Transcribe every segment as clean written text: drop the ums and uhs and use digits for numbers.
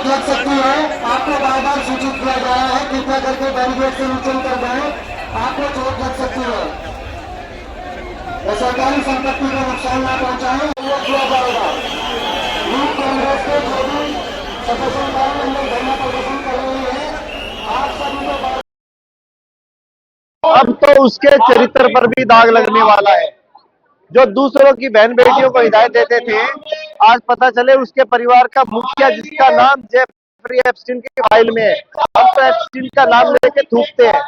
चोट लग सकती है। आपको बार बार सूचित किया गया है, कृपया करके बैरिकेड से नीचे उतर जाएं, आपको चोट लग सकती है। सरकारी संपत्ति को नुकसान न पहुंचाएं, ये किया जाएगा। यूथ कांग्रेस के जो भी सदस्य अंदर धरना प्रदर्शन कर रहे हैं, आप सभी को अब तो उसके चरित्र पर भी दाग लगने वाला है। जो दूसरों की बहन बेटियों को हिदायत देते थे, आज पता चले उसके परिवार का मुखिया, जिसका नाम जेफरी एप्स्टीन की फाइल में है, हम तो एप्स्टीन का नाम लेके थूकते हैं,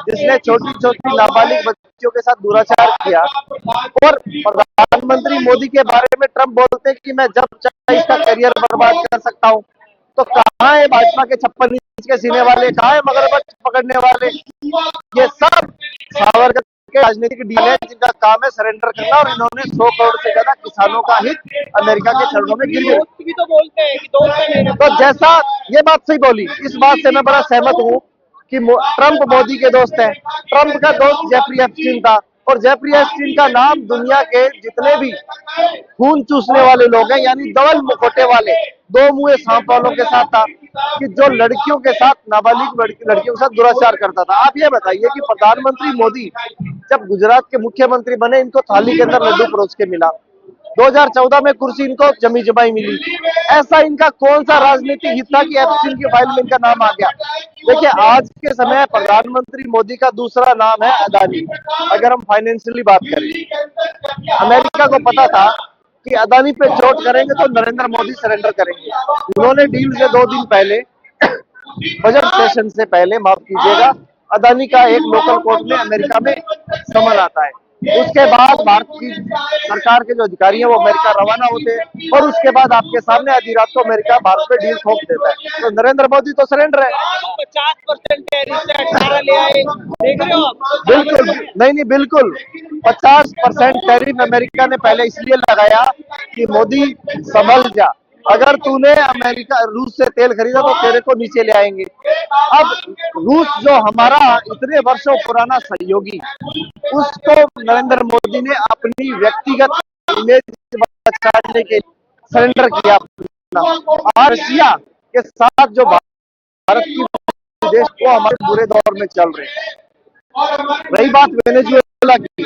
जिसने छोटी छोटी नाबालिग बच्चियों के साथ दुराचार किया। और प्रधानमंत्री मोदी के बारे में ट्रंप बोलते हैं कि मैं जब चाहे इसका करियर बर्बाद कर सकता हूँ। तो कहाँ है भाजपा के 56 इंच के सीने वाले, कहाँ है मगरमच्छ पकड़ने वाले? ये सब सावरकर के राजनीतिक डील है, जिनका काम है सरेंडर करना। और इन्होंने 100 करोड़ से ज्यादा किसानों का हित अमेरिका के चरणों में गिर दिया। भी तो बोलते हैं कि दोस्त है मेरे। तो जैसा ये बात सही बोली, इस बात से मैं बड़ा सहमत हूँ कि ट्रंप मोदी के दोस्त हैं। ट्रंप का दोस्त जेफरी एप्स्टीन था, और जेफरी एप्स्टीन का नाम दुनिया के जितने भी खून चूसने वाले लोग हैं, यानी डबल मुखौटे वाले, दो मुंहे सांप वालों के साथ था, कि जो लड़कियों के साथ, नाबालिग लड़कियों के साथ दुराचार करता था। आप ये बताइए कि प्रधानमंत्री मोदी जब गुजरात के मुख्यमंत्री बने, इनको थाली के अंदर लड्डू परोस के मिला। 2014 में कुर्सी इनको जमी जमाई मिली। ऐसा इनका कौन सा राजनीतिक हित था कि एप्स्टीन की फाइल में इनका नाम आ गया? देखिए, आज के समय प्रधानमंत्री मोदी का दूसरा नाम है अदानी। अगर हम फाइनेंशियली बात करें, अमेरिका को पता था कि अदानी पे चोट करेंगे तो नरेंद्र मोदी सरेंडर करेंगे। उन्होंने डील से 2 दिन पहले, बजट सेशन से पहले, माफ कीजिएगा, अदानी का एक लोकल कोर्ट में अमेरिका में समन आता है। उसके बाद भारत की सरकार के जो अधिकारी हैं वो अमेरिका रवाना होते हैं, और उसके बाद आपके सामने आधी रात को अमेरिका भारत पे डील ठोक देता है। तो नरेंद्र मोदी तो सरेंडर है। 50% टैरिफ से 18 ले आए, देख रहे हो आप? बिल्कुल नहीं, बिल्कुल 50% टैरिफ अमेरिका ने पहले इसलिए लगाया कि मोदी संभल जा, अगर तूने अमेरिका रूस से तेल खरीदा तो तेरे को नीचे ले आएंगे। अब रूस जो हमारा इतने वर्षों पुराना सहयोगी, उसको नरेंद्र मोदी ने अपनी व्यक्तिगत इमेज बचाने के लिए सरेंडर किया अपना। और रशिया के साथ जो भारत की देश को हमारे बुरे दौर में चल रहे हैं। रही बात वेनेजुएला की,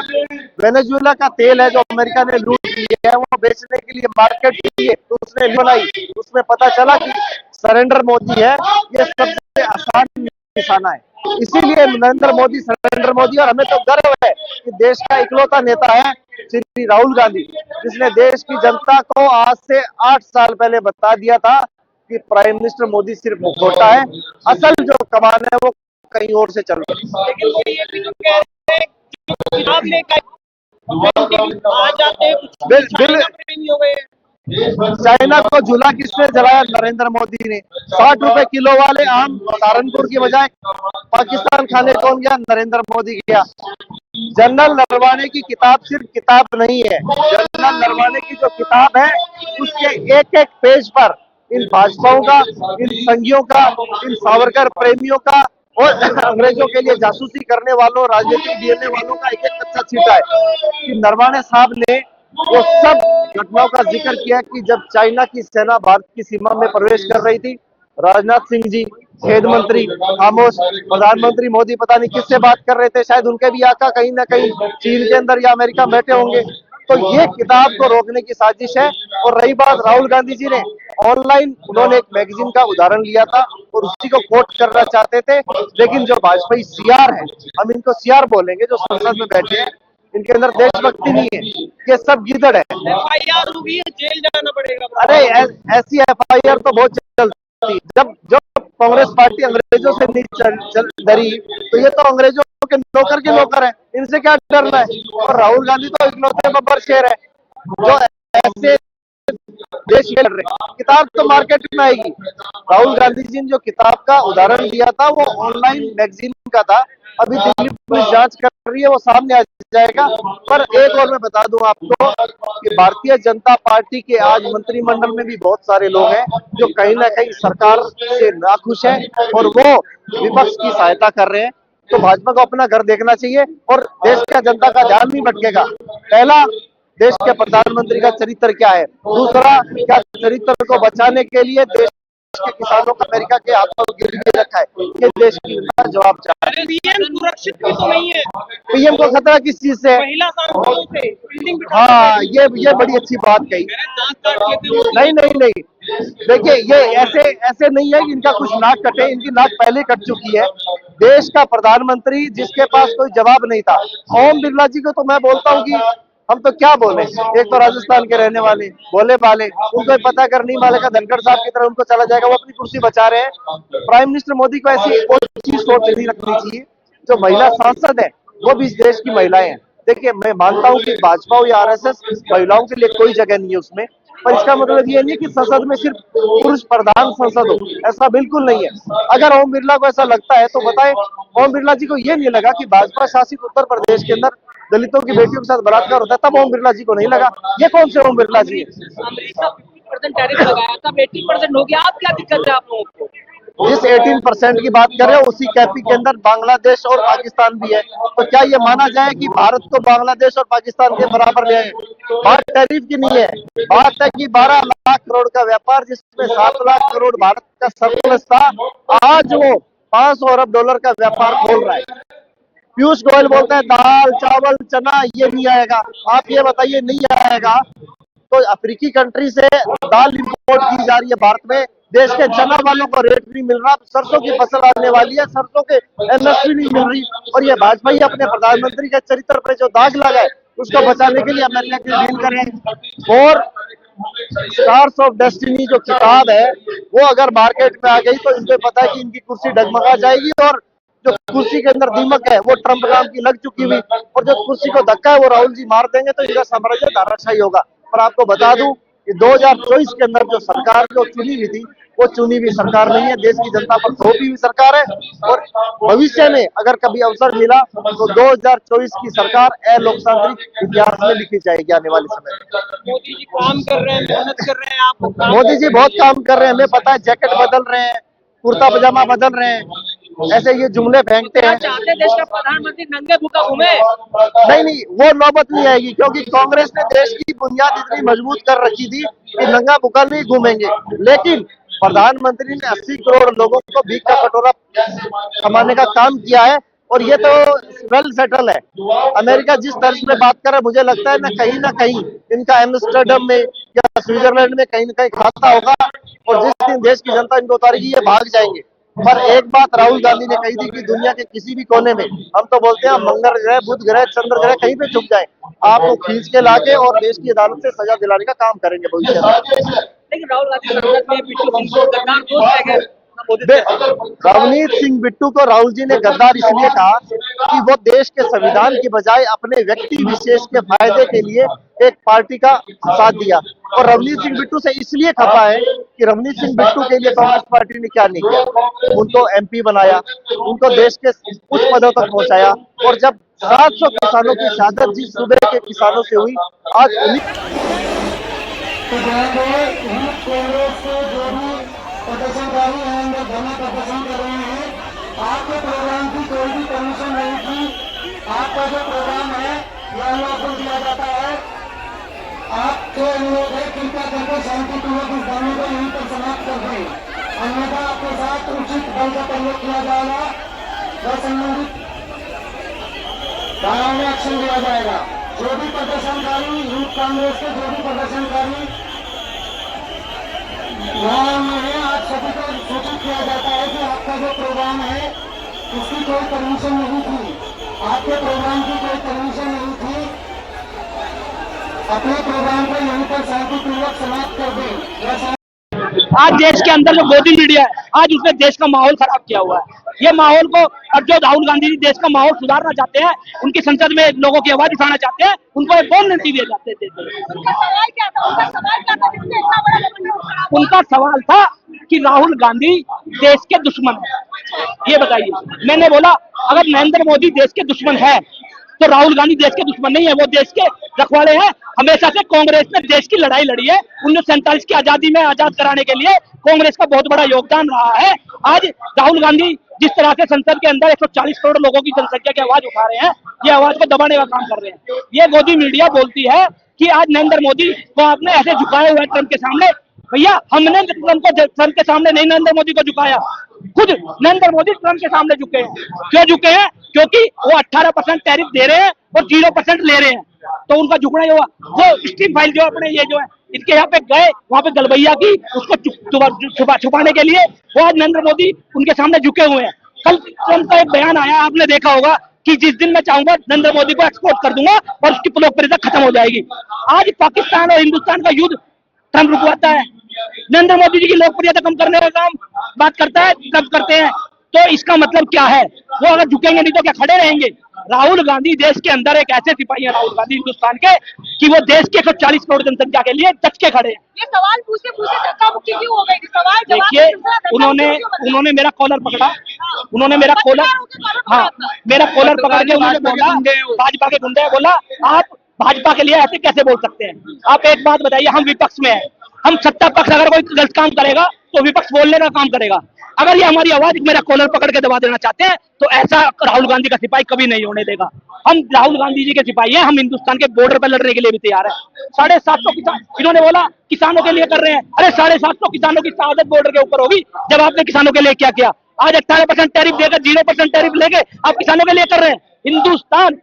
वेनेजुएला का तेल है जो अमेरिका ने लूट लिया है, वो बेचने के लिए मार्केट लिए तो उसने बनाई। उसमें पता चला कि सरेंडर मोदी है, ये सबसे आसान निशाना है। इसीलिए नरेंद्र मोदी सरेंडर मोदी। और हमें तो गर्व है कि देश का इकलौता नेता है श्री राहुल गांधी, जिसने देश की जनता को आज से 8 साल पहले बता दिया था कि प्राइम मिनिस्टर मोदी सिर्फ मुखौटा है, असल जो कमान है वो कहीं और से चल रही है। लेकिन वो ये भी तो कह रहे हैं कि किताब लेकर आ जाते हैं, कुछ चाइना प्रेमी हो गए। चाइना को झूला किसने जलाया? नरेंद्र मोदी ने। 60 रुपए किलो वाले आम सहारनपुर की बजाय पाकिस्तान खाने कौन गया? नरेंद्र मोदी गया। जनरल नरवाने की किताब सिर्फ किताब नहीं है, जनरल नरवाने की जो किताब है उसके एक एक पेज पर इन भाजपाओं का, इन संघियों का, इन सावरकर प्रेमियों का और अंग्रेजों के लिए जासूसी करने वालों, राजनीतिक डीएनए वालों का एक एक कच्चा छीटा है। कि नरवाने साहब ने वो सब घटनाओं का जिक्र किया कि जब चाइना की सेना भारत की सीमा में प्रवेश कर रही थी, राजनाथ सिंह जी, खेद मंत्री खामोश, प्रधानमंत्री मोदी पता नहीं किससे बात कर रहे थे, शायद उनके भी आका कहीं ना कहीं चीन के अंदर या अमेरिका बैठे होंगे। तो ये किताब को रोकने की साजिश है। और रही बात राहुल गांधी जी ने, ऑनलाइन उन्होंने एक मैगजीन का उदाहरण लिया था और उसी को कोट करना चाहते थे, लेकिन जो भाजपाई सीआर है, हम इनको सीआर बोलेंगे, जो संसद में बैठे हैं, इनके अंदर देशभक्ति नहीं है, ये सब गिदड़ है। FIR होगी, जेल जाना पड़ेगा। अरे ऐसी FIR तो बहुत चलती। जब कांग्रेस पार्टी अंग्रेजों से नहीं डरी, तो ये तो अंग्रेजों के नौकर है, इनसे क्या डरना है? और राहुल गांधी तो इकलौते बब्बर शेर है जो ऐसे देश में लड़ रहे। किताब तो मार्केट में आएगी। राहुल गांधी जी ने जो किताब का उदाहरण दिया था वो ऑनलाइन मैगजीन का था, अभी दिल्ली पुलिस जांच कर रही है, वो सामने आ जाएगा। पर एक और मैं बता दूं आपको कि भारतीय जनता पार्टी के आज मंत्रिमंडल में भी बहुत सारे लोग हैं जो कहीं ना कहीं सरकार से नाखुश हैं और वो विपक्ष की सहायता कर रहे हैं। तो भाजपा को अपना घर देखना चाहिए और देश का जनता का ध्यान नहीं भटकेगा। पहला, देश के प्रधानमंत्री का चरित्र क्या है, दूसरा, क्या चरित्र को बचाने के लिए देश के किसानों का अमेरिका के हाथों गिरवी रखा है, ये देश की जनता जवाब चाहती है। पीएम सुरक्षित भी तो नहीं है। पीएम को खतरा किस चीज से? महिला सांसदों से बिल्डिंग बिठा हाँ, ये बड़ी अच्छी बात कही। दांत काट लेते हो। नहीं नहीं नहीं, देखिए ये ऐसे ऐसे नहीं है कि इनका कुछ नाक कटे, इनकी नाक पहले कट चुकी है। देश का प्रधानमंत्री जिसके पास कोई जवाब नहीं था, ओम बिरला जी को तो मैं बोलता हूँ कि हम तो क्या बोले, एक तो राजस्थान के रहने वाले भोले भाले, उनको पता कर नहीं माले का धनखड़ साहब की तरह उनको चला जाएगा, वो अपनी कुर्सी बचा रहे हैं। प्राइम मिनिस्टर मोदी को ऐसी कोई चीज सोच नहीं रखनी चाहिए। जो महिला सांसद है वो भी इस देश की महिलाएं हैं। देखिए मैं मानता हूँ कि भाजपा हो या आरएसएस, महिलाओं के लिए कोई जगह नहीं है उसमें, पर इसका मतलब ये नहीं कि संसद में सिर्फ पुरुष प्रधान संसद हो, ऐसा बिल्कुल नहीं है। अगर ओम बिरला को ऐसा लगता है तो बताएं, ओम बिरला जी को ये नहीं लगा कि भाजपा शासित उत्तर प्रदेश के अंदर दलितों की बेटियों के साथ बलात्कार होता है, तब ओम बिरला जी को नहीं लगा। ये कौन से ओम बिरला जी है? अमेरिका 50% टैरिफ लगाया था, 80% हो गया। आप क्या दिक्कत है आप लोगों को? जिस 18% की बात कर रहे हो उसी कैपी के अंदर बांग्लादेश और पाकिस्तान भी है, तो क्या ये माना जाए कि भारत को बांग्लादेश और पाकिस्तान के बराबर ले आए? बात टैरिफ की नहीं है, बात है कि 12 लाख करोड़ का व्यापार जिसमें 7 लाख करोड़ भारत का सरप्लस था, आज वो 500 अरब डॉलर का व्यापार खोल रहा है। पीयूष गोयल बोलते हैं दाल चावल चना ये नहीं आएगा, आप ये बताइए नहीं आएगा तो अफ्रीकी कंट्री से दाल इंपोर्ट की जा रही है भारत में, देश के चना वालों को रेट नहीं मिल रहा, सरसों की फसल आने वाली है, सरसों के एमएसपी नहीं मिल रही, और ये भाजपा ही अपने प्रधानमंत्री के चरित्र पे जो दाग लगा है उसको बचाने के लिए अमेरिका की डील कर रहे हैं। और स्टार्स ऑफ डेस्टिनी जो किताब है वो अगर मार्केट में आ गई तो इनको पता है कि इनकी कुर्सी डगमगा जाएगी, और जो कुर्सी के अंदर दीमक है वो ट्रंप नाम की लग चुकी हुई, और जो कुर्सी को धक्का है वो राहुल जी मार देंगे तो इनका साम्राज्य धाराशाही होगा। पर आपको बता दूं कि 2024 के अंदर जो सरकार जो चुनी हुई थी वो चुनी हुई सरकार नहीं है, देश की जनता पर थोपी हुई सरकार है, और भविष्य में अगर कभी अवसर मिला तो 2024 की सरकार अलोकतांत्रिक इतिहास में लिखी जाएगी आने वाले समय में। मोदी जी काम कर रहे हैं, मेहनत कर रहे हैं, आप मोदी जी बहुत काम कर रहे हैं, हमें पता है, जैकेट बदल रहे हैं, कुर्ता पजामा बदल रहे हैं, ऐसे ये जुमले फेंकते हैं। चाहते देश का प्रधानमंत्री नंगे भूखा घूमे? नहीं, वो नौबत नहीं आएगी, क्योंकि कांग्रेस ने देश की बुनियाद इतनी मजबूत कर रखी थी कि नंगा भूखा नहीं घूमेंगे। लेकिन प्रधानमंत्री ने 80 करोड़ लोगों को भीख का कटोरा कमाने का काम किया है, और ये तो वेल सेटल है। अमेरिका जिस तर्ज में बात कर रहा है, मुझे लगता है ना कहीं इनका एम्स्टर्डम में या स्विट्जरलैंड में कहीं ना कहीं खाता होगा, और जिस दिन देश की जनता इनको उतारेगी ये भाग जाएंगे। पर एक बात राहुल गांधी ने कही थी कि दुनिया के किसी भी कोने में, हम तो बोलते हैं मंगल ग्रह, बुध ग्रह, चंद्र ग्रह कहीं पे छुप जाए, आपको खींच के लाके और देश की अदालत से सजा दिलाने का काम करेंगे भविष्य में। लेकिन राहुल गांधी संसद में बिट्टू सिंह को गद्दार दोस्त कह रवनीत सिंह बिट्टू को राहुल जी ने गद्दार इसलिए कहा कि वो देश के संविधान की बजाय अपने व्यक्ति विशेष के फायदे के लिए एक पार्टी का साथ दिया, और रवनीत सिंह बिट्टू से इसलिए खपा है कि रवनीत सिंह बिट्टू के लिए कांग्रेस पार्टी ने क्या नहीं किया, उनको एमपी बनाया, उनको देश के उच्च पदों तक पहुंचाया, और जब 700 किसानों की शहादत जिस सूबे के किसानों से हुई, आज प्रदर्शनकारी हैं, अंदर धरना प्रदर्शन कर रहे हैं। आपके प्रोग्राम की कोई भी परमिशन नहीं थी, आपका जो प्रोग्राम है यह अनलॉफुल दिया जाता है। आपसे अनुरोध है कृपया करके शांतिपूर्वक इस धरने को यहीं पर समाप्त कर दें, अन्यथा आपके साथ उचित बल का प्रयोग किया जाएगा व संबंधित धाराओं में एक्शन लिया जाएगा। जो भी प्रदर्शनकारी यूथ कांग्रेस के जो भी प्रदर्शनकारी वहाँ में आज सभी को सूचित किया जाता है कि आपका जो प्रोग्राम है उसकी कोई परमिशन नहीं थी, आपके प्रोग्राम की कोई परमिशन नहीं थी, अपने प्रोग्राम को यहीं पर शांतिपूर्वक समाप्त कर दें। आज देश के अंदर जो मोदी मीडिया है, आज उसने देश का माहौल खराब किया हुआ है। ये माहौल को, और जो राहुल गांधी जी देश का माहौल सुधारना चाहते हैं, उनकी संसद में लोगों की आवाज उठाना चाहते हैं, उनको एक बोल नहीं दिए जाते थे। उनका सवाल था कि राहुल गांधी देश के दुश्मन है, ये बताइए। मैंने बोला अगर नरेंद्र मोदी देश के दुश्मन है तो राहुल गांधी देश के दुश्मन नहीं है, वो देश के रखवाले हैं। हमेशा से कांग्रेस ने देश की लड़ाई लड़ी है, 1947 की आजादी में आजाद कराने के लिए कांग्रेस का बहुत बड़ा योगदान रहा है। आज राहुल गांधी जिस तरह से संसद के अंदर 140 करोड़ लोगों की जनसंख्या की आवाज उठा रहे हैं, ये आवाज को दबाने का काम कर रहे हैं। ये मोदी मीडिया बोलती है कि आज नरेंद्र मोदी को आपने ऐसे झुकाए हुए ट्रंप के सामने, भैया हमने ट्रंप के सामने नहीं नरेंद्र मोदी को झुकाया, खुद नरेंद्र मोदी ट्रंप के सामने झुके हैं। क्यों झुके हैं? क्योंकि वो 18% टैरिफ दे रहे हैं और 0% ले रहे हैं, तो उनका झुकना ही हुआ। वो स्टीम फाइल जो अपने ये जो है इनके यहाँ पे गए, वहां पे गलबैया की उसको छुपाने के लिए वो आज नरेंद्र मोदी उनके सामने झुके हुए हैं। कल ट्रंप का एक बयान आया, आपने देखा होगा कि जिस दिन मैं चाहूंगा नरेंद्र मोदी को एक्सपोर्ट कर दूंगा और उसकी लोकप्रियता खत्म हो जाएगी। आज पाकिस्तान और हिंदुस्तान का युद्ध ट्रंप रुकवाता है, नरेंद्र मोदी जी की लोकप्रियता कम करने का काम बात करता है, ट्रंप करते हैं। तो इसका मतलब क्या है? वो अगर झुकेंगे नहीं तो क्या खड़े रहेंगे? राहुल गांधी देश के अंदर एक ऐसे सिपाही है, राहुल गांधी हिंदुस्तान के, कि वो देश के 140 करोड़ जनसंख्या के लिए डट के खड़े हैं। ये सवाल पूछते पूछते धक्का मुक्की क्यों हो गई? सवाल देखिए, उन्होंने मेरा कॉलर पकड़ा, उन्होंने मेरा कॉलर, हाँ मेरा कॉलर पकड़ के उन्होंने बोला, भाजपा के गुंडे, बोला आप भाजपा के लिए ऐसे कैसे बोल सकते हैं? आप एक बात बताइए, हम विपक्ष में हैं, हम सत्ता पक्ष अगर कोई गलत काम करेगा तो विपक्ष बोलने का काम करेगा। अगर ये हमारी आवाज मेरा कॉलर पकड़ के दबा देना चाहते हैं तो ऐसा राहुल गांधी का सिपाही कभी नहीं होने देगा। हम राहुल गांधी जी के सिपाही हैं, हम हिंदुस्तान के बॉर्डर पर लड़ने के लिए भी तैयार हैं। 750 किसान, इन्होंने बोला किसानों के लिए कर रहे हैं, अरे 750 किसानों की शहादत बॉर्डर के ऊपर होगी जब आपने किसानों के लिए क्या किया? आज 18% टैरिफ देकर 0% टैरिफ लेके आप किसानों के लिए कर रहे हैं। हिंदुस्तान,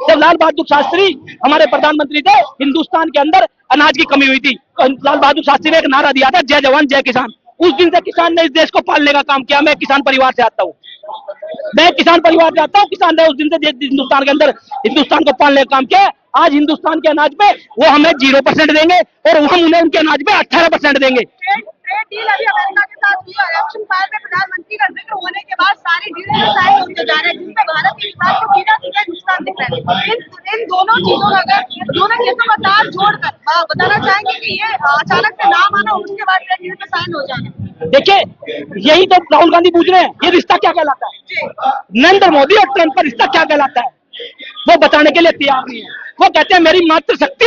जब लाल बहादुर शास्त्री हमारे प्रधानमंत्री थे, हिंदुस्तान के अंदर अनाज की कमी हुई थी, लाल बहादुर शास्त्री ने एक नारा दिया था, जय जवान जय किसान। उस दिन से किसान ने इस देश को पालने का काम किया। मैं किसान परिवार से आता हूँ, मैं किसान परिवार से आता हूँ। किसान ने उस दिन से हिंदुस्तान के अंदर हिंदुस्तान को पालने का काम किया। आज हिंदुस्तान के अनाज पे वो हमें 0% देंगे और हम उन्हें उनके अनाज पे 18% देंगे। ट्रेड डील अभी अमेरिका के साथ हुई है, इलेक्शन फाइल में प्रधानमंत्री का जिक्र होने के बाद सारी डील साइन होते जा रहे हैं, जिसमें भारत के किसान को सीधा सीधा नुकसान दिख रहा है। इन दोनों चीजों का, अगर दोनों केसों का तार जोड़कर बताना चाहेंगे कि ये अचानक से नाम आना, उसके बाद ट्रेड डील पे साइन हो जाना। देखिए, यही तो राहुल गांधी पूछ रहे हैं, ये रिश्ता क्या कहलाता है? नरेंद्र मोदी और ट्रंप का रिश्ता क्या कहलाता है? वो बताने के लिए तैयार नहीं है। वो कहते हैं मेरी मातृशक्ति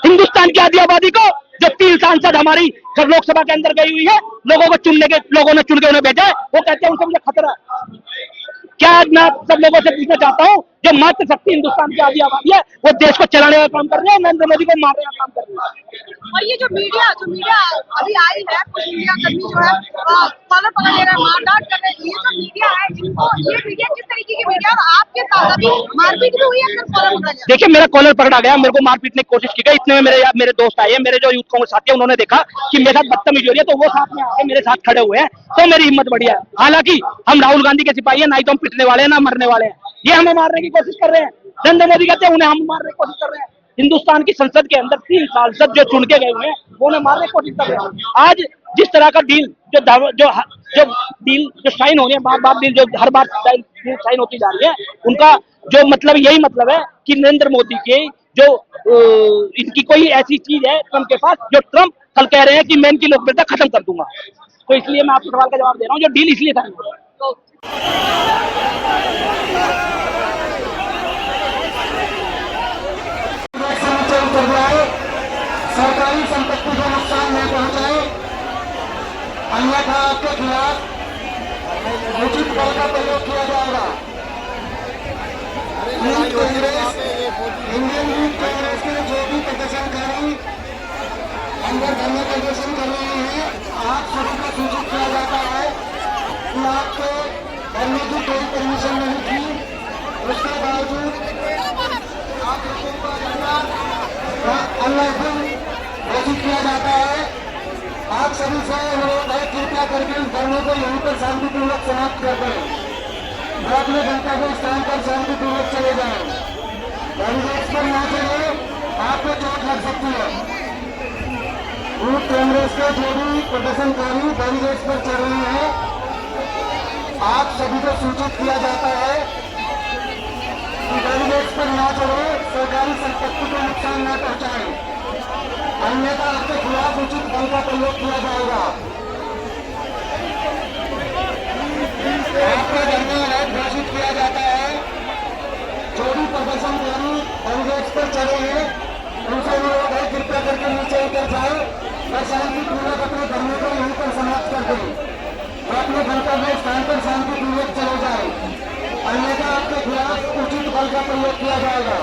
हिंदुस्तान की आधी आबादी को, जो 3 सांसद हमारी लोकसभा के अंदर गई हुई है, लोगों को चुनने के, लोगों ने चुन के उन्हें भेजा है, वो कहते हैं उनसे मुझे खतरा है। क्या मैं सब लोगों से पूछना चाहता हूँ, जो मातृशक्ति हिंदुस्तान की आधी आबादी है, वो देश को चलाने का काम कर रहे हैं, नरेंद्र मोदी को मारने का काम कर रहे हैं। और ये जो मीडिया अभी आई है, कुछ मीडिया कर्मी जो है कॉलर पकड़ ले रहे हैं, मारधाड़ कर रहे हैं, ये जो मीडिया है, इनको, ये मीडिया किस तरीके की मीडिया? और आपके साथ अभी मारपीट भी हुई है, सिर्फ कॉलर पकड़ा गया? देखिए, मेरा कॉलर पकड़ा गया, मेरे को मार पीटने की कोशिश की गई। इतने में मेरे दोस्त आए, मेरे जो यूथ कांग्रेस साथी है, उन्होंने देखा कि मेरे साथ बदतमीजी हो रही है, तो वो साथ में आके मेरे साथ खड़े हुए हैं, तो मेरी हिम्मत बढ़ी है। हालांकि हम राहुल गांधी के सिपाही हैं, ना ही तो हम पिटने वाले हैं ना मरने वाले हैं। ये हमें मारने की कोशिश कर रहे हैं, नरेंद्र मोदी कहते हैं उन्हें हम मारने की कोशिश कर रहे हैं। हिंदुस्तान की संसद के अंदर 3 सांसद जो चुन के गए हुए हैं, वो उन्हें मारने की कोशिश कर रहे हैं। आज जिस तरह का डील जो साइन हो रही है, बार बार डील जो हर बार साइन होती जा रही है, उनका जो मतलब यही मतलब है कि नरेंद्र मोदी के जो इनकी कोई ऐसी चीज है ट्रंप के पास, जो ट्रंप कल कह रहे हैं कि मैं इनकी लोकप्रियता खत्म कर दूंगा। तो इसलिए मैं आपको सवाल का जवाब दे रहा हूँ, जो डील इसलिए साइन हो रहा है। सरकारी संपत्ति को नुकसान नहीं पहुंचाए, अन्यथा आपके खिलाफ उचित बल का प्रयोग किया जाएगा। इंडियन यूथ कांग्रेस के जो भी प्रदर्शनकारी अंदर धरना प्रदर्शन कर रहे हैं, आप सभी को सूचित किया जाता है कि आपको करने की कोई परमिशन नहीं थी, उसके बावजूद आप लोगों को अनलॉफुल घोषित किया जाता है। आप सभी से अनुरोध है, कृपया करके इस धरने को यहीं पर शांतिपूर्वक समाप्त कर दें। वो अपने गंतव्य स्थान पर शांतिपूर्वक चले जाएं। बैरिकेड्स पर न चले, आपको चोट लग सकती है। यूथ कांग्रेस के जो भी प्रदर्शनकारी बैरिकेड्स पर चल रहे हैं, आप सभी को सूचित किया जाता है कि बैरिकेड्स पर न चढ़े, सरकारी संपत्ति को नुकसान न पहुंचाएं, अन्यथा आपके खिलाफ उचित बल का प्रयोग किया जाएगा। आपका धरना है घोषित किया जाता है। जो भी प्रदर्शनकारी बैरिकेड्स पर चढ़े हैं, उनसे अनुरोध है, कृपया करके नीचे उतर जाए और शांतिपूर्वक अपने धरने को यहीं पर समाप्त कर दें। वो अपने गंतव्य स्थान पर शांतिपूर्वक चले जाए, अन्यथा आपके खिलाफ उचित बल का प्रयोग किया जाएगा।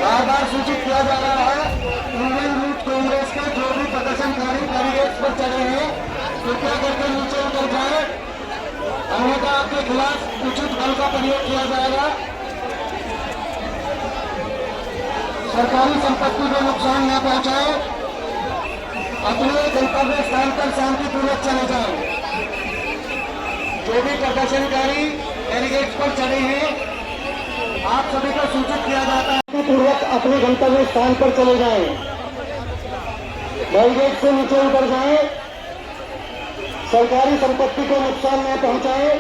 बार बार सूचित किया जा रहा है, इंडियन यूथ कांग्रेस के जो भी प्रदर्शनकारी बैरिकेड्स पर चढ़े हैं कृपया करके नीचे उतर जाए, अन्यथा आपके खिलाफ उचित बल का प्रयोग किया जाएगा। सरकारी संपत्ति को नुकसान न पहुंचाए, अपने गंतव्य स्थान पर शांतिपूर्वक चले जाएं। जो भी प्रदर्शनकारी बैरिकेड्स पर चढ़े हैं आप सभी को सूचित किया जाता है पूर्वक अपने गंतव्य स्थान पर चले जाएं। बैरिकेड से नीचे उतर जाएं, सरकारी संपत्ति को नुकसान न पहुंचाएं।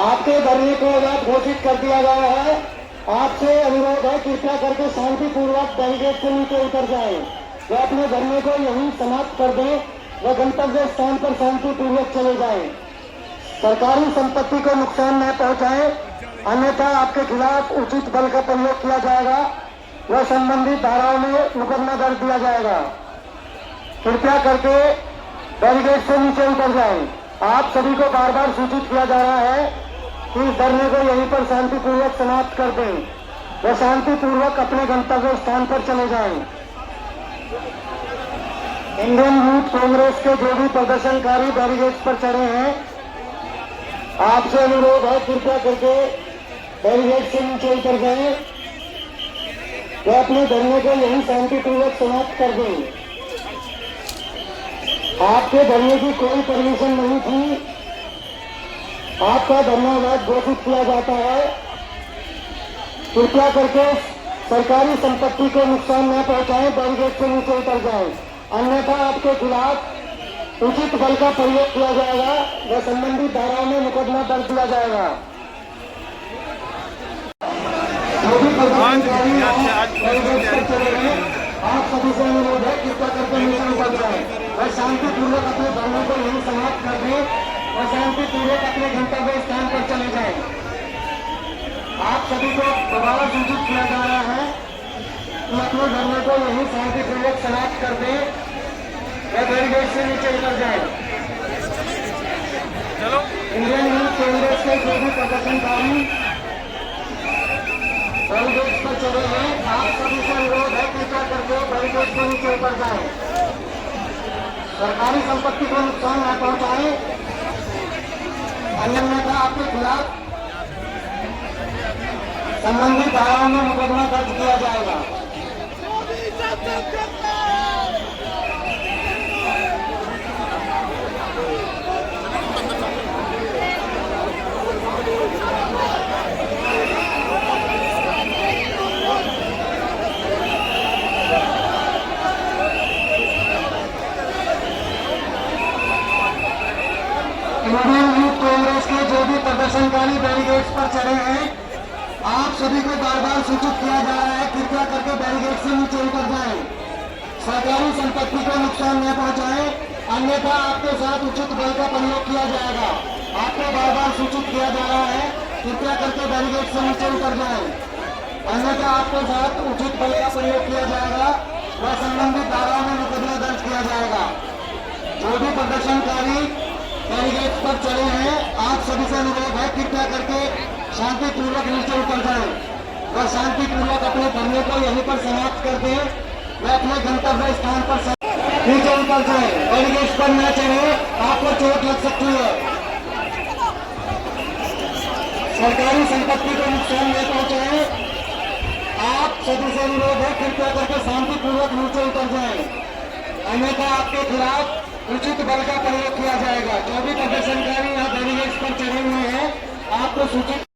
आपके धरने को अवैध घोषित कर दिया गया है। आपसे अनुरोध है कृपया करके शांतिपूर्वक बैरिकेड से नीचे उतर जाएं। वे अपने धरने को यहीं समाप्त कर दें, व गंतव्य स्थान पर शांतिपूर्वक चले जाएं। सरकारी संपत्ति को नुकसान न पहुंचाएं, अन्यथा आपके खिलाफ उचित बल का प्रयोग किया जाएगा व संबंधित धाराओं में मुकदमा दर्ज दिया जाएगा। कृपया करके बैरिकेड से नीचे उतर जाएं। आप सभी को बार बार सूचित किया जा रहा है कि इस धरने को यहीं पर शांतिपूर्वक समाप्त कर दें व शांतिपूर्वक अपने गंतव्य स्थान पर चले जाएं। इंडियन यूथ कांग्रेस के जो भी प्रदर्शनकारी बैरिकेड्स पर चढ़े हैं आपसे अनुरोध है कृपया करके बैरिकेड से नीचे उतर जाएं व अपने धरने को यहीं शांतिपूर्वक समाप्त कर दें। आपके धरने की कोई परमिशन नहीं थी, आपका धरना अवैध घोषित किया जाता है। कृपया करके सरकारी संपत्ति को नुकसान न पहुंचाएं, बैरिकेड से नीचे उतर जाएं, अन्यथा आपके खिलाफ उचित बल का प्रयोग किया जाएगा व संबंधित धाराओं में मुकदमा दर्ज किया जाएगा। जो भी प्रदर्शनकारी बैरिकेड पर चले हैं आप सभी से अनुरोध है कृपया करके नीचे उतर जाएं व शांतिपूर्वक अपने धरने को यहीं समाप्त कर दें और शांतिपूर्वक अपने गंतव्य स्थान पर चले जाएं। आप सभी को दोबारा सूचित किया जा रहा है कि अपने धरने को यहीं शांतिपूर्वक समाप्त कर दें व बैरिकेड से नीचे उतर जाएं। इंडियन यूथ कांग्रेस के जो भी प्रदर्शनकारी बैरिकेड पर चले हैं आप सभी से अनुरोध है कृपया करके बैरिकेड से नीचे उतर जाएं। सरकारी संपत्ति को नुकसान न पहुंचाएं, अन्यथा आपके खिलाफ संबंधित धाराओं में मुकदमा दर्ज किया जाएगा। इंडियन यूथ कांग्रेस के जो भी प्रदर्शनकारी बैरिकेड्स पर चढ़े हैं आप सभी को बार बार सूचित किया जा रहा है कृपया करके बैरिकेड से नीचे उतर जाएं। सरकारी संपत्ति को नुकसान न पहुंचाएं, अन्यथा आपके साथ उचित बल का प्रयोग किया जाएगा। आपको बार बार सूचित किया जा रहा है कृपया करके बैरिकेड से नीचे उतर जाएं, अन्यथा आपके साथ उचित बल का प्रयोग किया जाएगा व संबंधित धाराओं में मुकदमा दर्ज किया जाएगा। जो भी प्रदर्शनकारी बैरिकेड पर चढ़े हैं आप सभी से अनुरोध है कृपया करके शांतिपूर्वक नीचे उतर जाएं व शांतिपूर्वक अपने धरने को यहीं पर समाप्त कर दें व अपने गंतव्य स्थान पर नीचे उतर जाएं। बैरिकेड पर न चढ़े, आपको चोट लग सकती है। सरकारी संपत्ति को नुकसान न पहुंचाएं, आप सभी से अनुरोध है कृपया करके शांतिपूर्वक नीचे उतर जाएं, अन्यथा आपके खिलाफ उचित बल का प्रयोग किया जाएगा। जो भी प्रदर्शनकारी यहाँ बैरिकेड्स पर चढ़े हुए हैं आपको सूचित